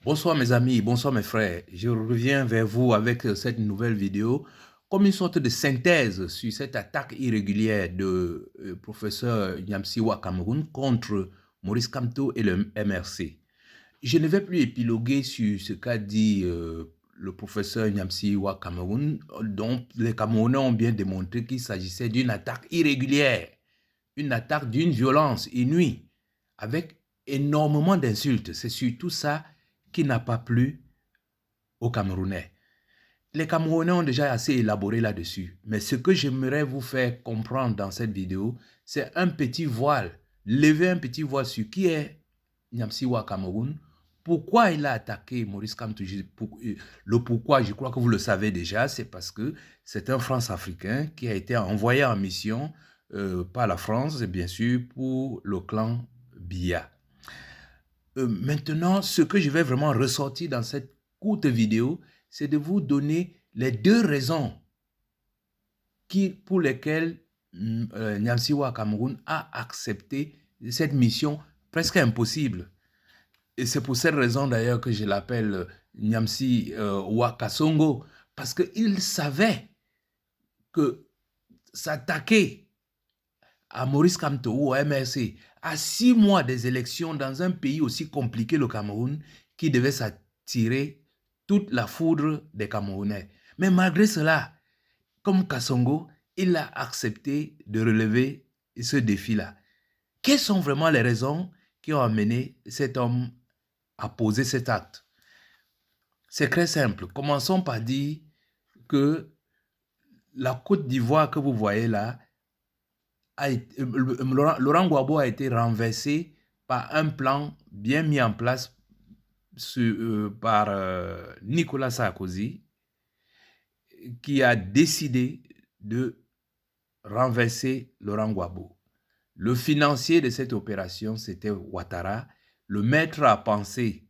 Bonsoir mes amis, bonsoir mes frères. Je reviens vers vous avec cette nouvelle vidéo comme une sorte de synthèse sur cette attaque irrégulière de professeur Nyamsiwa Cameroun contre Maurice Kamto et le MRC. Je ne vais plus épiloguer sur ce qu'a dit le professeur Nyamsiwa Cameroun, dont les Camerounais ont bien démontré qu'il s'agissait d'une attaque irrégulière, une attaque d'une violence inouïe, avec énormément d'insultes. C'est surtout ça qui n'a pas plu aux Camerounais. Les Camerounais ont déjà assez élaboré là-dessus. Mais ce que j'aimerais vous faire comprendre dans cette vidéo, c'est un petit voile, lever un petit voile sur qui est Nyamsiwa Cameroun, pourquoi il a attaqué Maurice Kamto. Le pourquoi, je crois que vous le savez déjà, c'est parce que c'est un France-Africain qui a été envoyé en mission par la France, et bien sûr, pour le clan Biya. Maintenant, ce que je vais vraiment ressortir dans cette courte vidéo, c'est de vous donner les deux raisons pour lesquelles Nyamsiwa Cameroun a accepté cette mission presque impossible. Et c'est pour cette raison d'ailleurs que je l'appelle Nyamsi Wakasongo, parce qu'il savait que s'attaquer à Maurice Kamto ou au MRC à 6 mois des élections dans un pays aussi compliqué, le Cameroun, qui devait s'attirer toute la foudre des Camerounais. Mais malgré cela, comme Kasongo, il a accepté de relever ce défi-là. Quelles sont vraiment les raisons qui ont amené cet homme à poser cet acte? C'est très simple. Commençons par dire que la Côte d'Ivoire que vous voyez là, Laurent Gbagbo a été renversé par un plan bien mis en place par Nicolas Sarkozy, qui a décidé de renverser Laurent Gbagbo. Le financier de cette opération, c'était Ouattara. Le maître à penser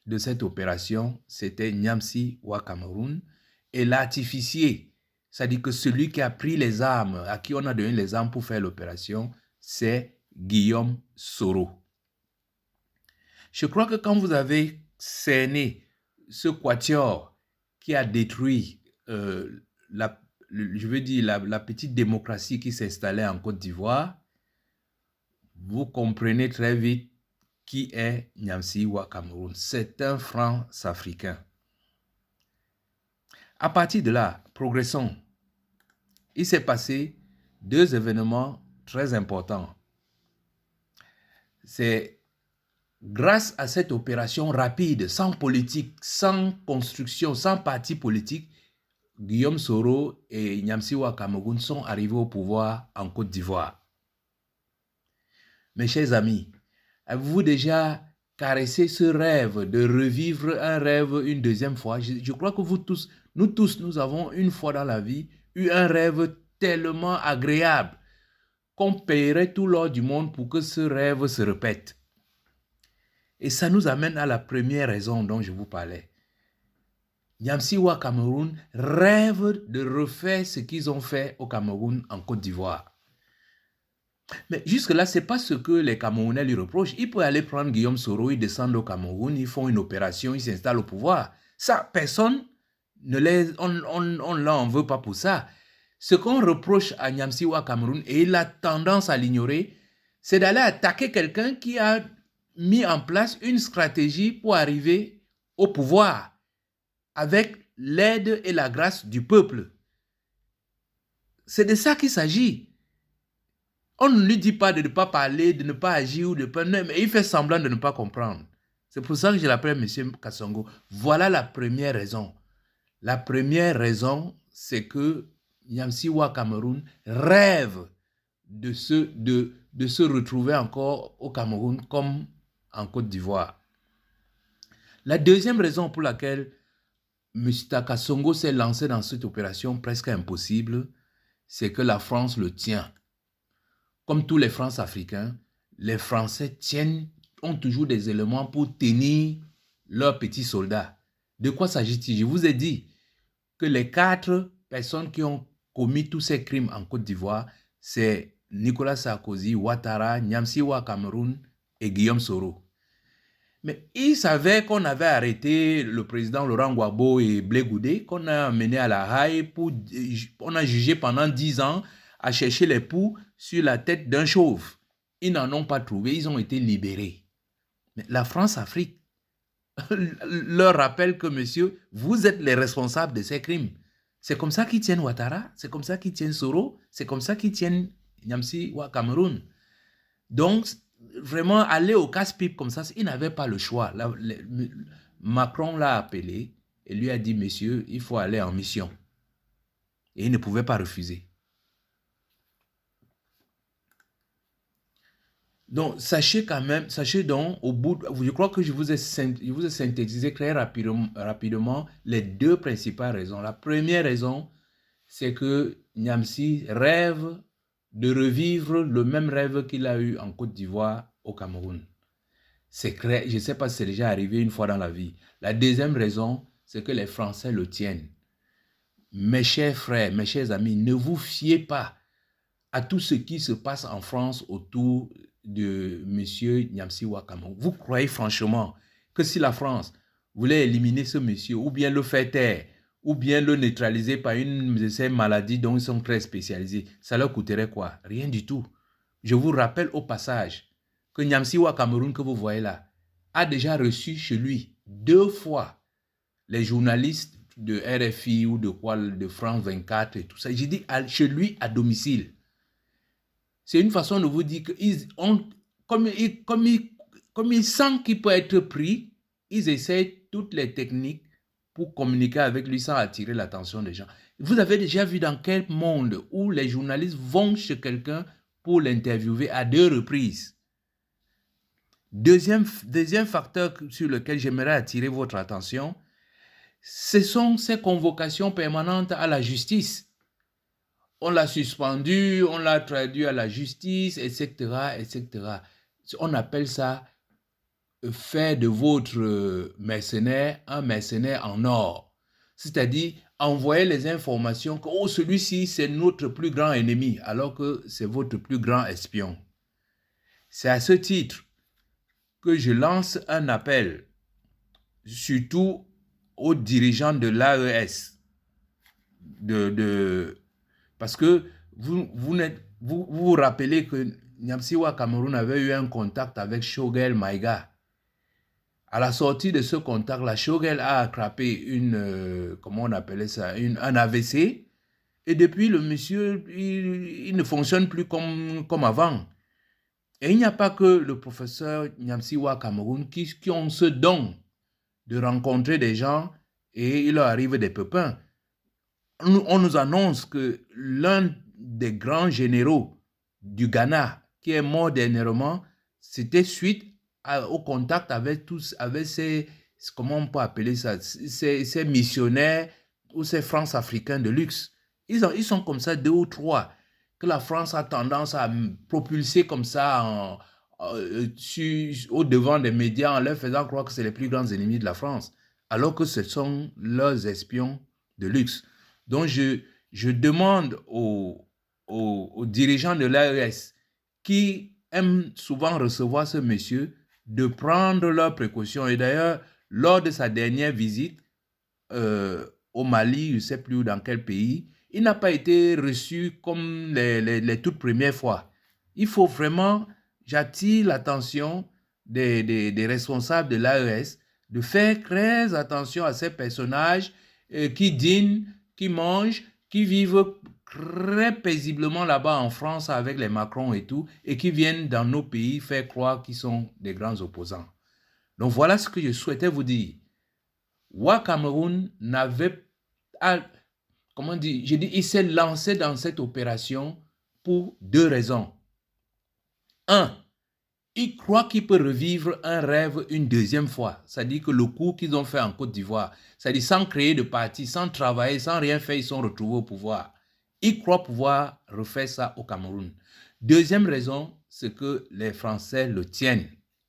de cette opération, c'était Nyamsi Cameroun. Et l'artificier, c'est-à-dire que celui qui a pris les armes, à qui on a donné les armes pour faire l'opération, c'est Guillaume Soro. Je crois que quand vous avez cerné ce quatuor qui a détruit la petite démocratie qui s'installait en Côte d'Ivoire, vous comprenez très vite qui est Nyamsiwa Cameroun. C'est un France-Africain. À partir de là, progressons. Il s'est passé 2 événements très importants. C'est grâce à cette opération rapide, sans politique, sans construction, sans parti politique, Guillaume Soro et Nyamsiwa Cameroun sont arrivés au pouvoir en Côte d'Ivoire. Mes chers amis, avez-vous déjà caressé ce rêve de revivre un rêve une deuxième fois? Je crois que nous tous, nous avons une fois dans la vie eu un rêve tellement agréable qu'on paierait tout l'or du monde pour que ce rêve se répète. Et ça nous amène à la première raison dont je vous parlais. Nyamsiwa Cameroun rêve de refaire ce qu'ils ont fait au Cameroun en Côte d'Ivoire. Mais jusque-là, ce n'est pas ce que les Camerounais lui reprochent. Il peut aller prendre Guillaume Soro, ils descendent au Cameroun, ils font une opération, ils s'installent au pouvoir. Ça, personne on l'en veut pas pour ça. Ce qu'on reproche à Nyamsiwa Cameroun, et il a tendance à l'ignorer, c'est d'aller attaquer quelqu'un qui a mis en place une stratégie pour arriver au pouvoir avec l'aide et la grâce du peuple. C'est de ça qu'il s'agit. On ne lui dit pas de ne pas parler, de ne pas agir, mais il fait semblant de ne pas comprendre. C'est pour ça que je l'appelle M. Kasongo. Voilà la première raison. La première raison, c'est que Nyamsiwa Cameroun rêve de se retrouver encore au Cameroun comme en Côte d'Ivoire. La deuxième raison pour laquelle M. Kasongo s'est lancé dans cette opération presque impossible, c'est que la France le tient. Comme tous les France-Africains, les Français ont toujours des éléments pour tenir leurs petits soldats. De quoi s'agit-il? Je vous ai dit que les 4 personnes qui ont commis tous ces crimes en Côte d'Ivoire, c'est Nicolas Sarkozy, Ouattara, Nyamsiwa Cameroun et Guillaume Soro. Mais il savait qu'on avait arrêté le président Laurent Gbagbo et Blé Goudé, qu'on a mené à la Haye, on a jugé pendant 10 ans à chercher les poux sur la tête d'un chauve. Ils n'en ont pas trouvé, ils ont été libérés. Mais la France-Afrique leur rappelle que, monsieur, vous êtes les responsables de ces crimes. C'est comme ça qu'ils tiennent Ouattara, c'est comme ça qu'ils tiennent Soro, c'est comme ça qu'ils tiennent Nyamsi ou Cameroun. Donc, vraiment, aller au casse-pipe comme ça, il n'avait pas le choix. Macron l'a appelé et lui a dit, monsieur, il faut aller en mission. Et il ne pouvait pas refuser. Donc, sachez quand même, sachez donc, au bout, je crois que je vous ai synthétisé très rapidement les deux principales raisons. La première raison, c'est que Niamsi rêve de revivre le même rêve qu'il a eu en Côte d'Ivoire, au Cameroun. C'est clair, je ne sais pas si c'est déjà arrivé une fois dans la vie. La deuxième raison, c'est que les Français le tiennent. Mes chers frères, mes chers amis, ne vous fiez pas à tout ce qui se passe en France autour de M. Nyamsi Ouattara. Vous croyez franchement que si la France voulait éliminer ce monsieur, ou bien le faire taire, ou bien le neutraliser par une de ces maladies dont ils sont très spécialisés, ça leur coûterait quoi? Rien du tout. Je vous rappelle au passage que Nyamsi Ouattara que vous voyez là a déjà reçu chez lui 2 fois les journalistes de RFI ou de quoi, de France 24 et tout ça. J'ai dit chez lui à domicile. C'est une façon de vous dire que comme ils sentent qu'il peut être pris, ils essaient toutes les techniques pour communiquer avec lui sans attirer l'attention des gens. Vous avez déjà vu dans quel monde où les journalistes vont chez quelqu'un pour l'interviewer à 2 reprises. Deuxième facteur sur lequel j'aimerais attirer votre attention, ce sont ces convocations permanentes à la justice. On l'a suspendu, on l'a traduit à la justice, etc., etc. On appelle ça faire de votre mercenaire un mercenaire en or. C'est-à-dire envoyer les informations que oh, celui-ci, c'est notre plus grand ennemi, alors que c'est votre plus grand espion. C'est à ce titre que je lance un appel, surtout aux dirigeants de l'AES, parce que vous rappelez que Nyamsi Cameroun avait eu un contact avec Shogel Maïga. À la sortie de ce contact, la Shogel a attrapé comment on appelait ça, un AVC. Et depuis, le monsieur, il ne fonctionne plus comme avant. Et il n'y a pas que le professeur Nyamsi Cameroun qui ont ce don de rencontrer des gens et il leur arrive des pépins. On nous annonce que l'un des grands généraux du Ghana, qui est mort dernièrement, c'était suite au contact avec ces, comment on peut appeler ça, ces missionnaires ou ces France-Africains de luxe. Ils sont comme ça 2 ou 3 que la France a tendance à propulser comme ça au devant des médias en leur faisant croire que c'est les plus grands ennemis de la France, alors que ce sont leurs espions de luxe. Donc, je demande aux dirigeants de l'AES qui aiment souvent recevoir ce monsieur de prendre leurs précautions. Et d'ailleurs, lors de sa dernière visite au Mali, je ne sais plus dans quel pays, il n'a pas été reçu comme les toutes premières fois. Il faut vraiment, j'attire l'attention des responsables de l'AES de faire très attention à ces personnages qui dînent, qui mangent, qui vivent très paisiblement là-bas en France avec les Macron et tout, et qui viennent dans nos pays faire croire qu'ils sont des grands opposants. Donc voilà ce que je souhaitais vous dire. Cameroun n'avait, comment dire, j'ai dit, il s'est lancé dans cette opération pour 2 raisons. 1, il croit qu'il peut revivre un rêve une deuxième fois. C'est-à-dire que le coup qu'ils ont fait en Côte d'Ivoire, c'est-à-dire sans créer de parti, sans travailler, sans rien faire, ils sont retrouvés au pouvoir. Il croit pouvoir refaire ça au Cameroun. Deuxième raison, c'est que les Français le tiennent.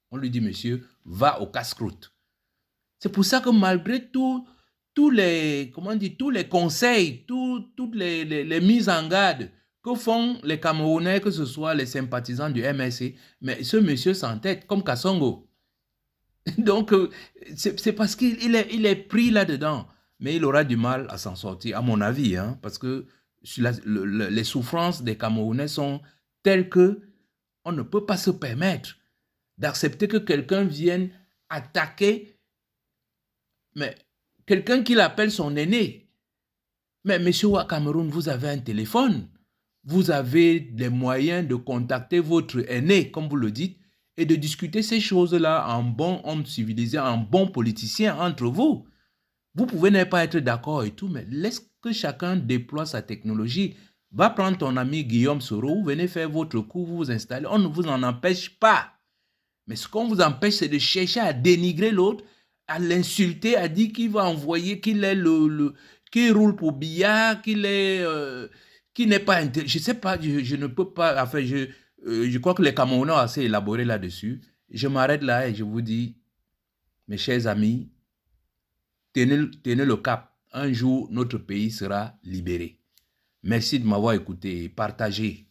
On lui dit, monsieur, va au casse-croûte. C'est pour ça que malgré tous les conseils, toutes les mises en garde que font les Camerounais, que ce soit les sympathisants du MSC, mais ce monsieur s'entête comme Kassongo. Donc, c'est parce qu'il est pris là-dedans. Mais il aura du mal à s'en sortir, à mon avis, hein, parce que les souffrances des Camerounais sont telles que on ne peut pas se permettre d'accepter que quelqu'un vienne attaquer, mais quelqu'un qui l'appelle son aîné. Mais monsieur Wa Cameroun, vous avez un téléphone, vous avez les moyens de contacter votre aîné, comme vous le dites, et de discuter ces choses-là en bon homme civilisé, en bon politicien entre vous. Vous pouvez ne pas être d'accord et tout, mais laisse que chacun déploie sa technologie. Va prendre ton ami Guillaume Soro, vous venez faire votre coup, vous vous installez. On ne vous en empêche pas. Mais ce qu'on vous empêche, c'est de chercher à dénigrer l'autre, à l'insulter, à dire qu'il va envoyer, qu'il est qu'il roule pour billard, qu'il n'est pas intelligent. Je ne sais pas, je ne peux pas. Enfin, je crois que les Camerounais ont assez élaboré là-dessus. Je m'arrête là et je vous dis, mes chers amis, tenez le cap. Un jour, notre pays sera libéré. Merci de m'avoir écouté et partagé.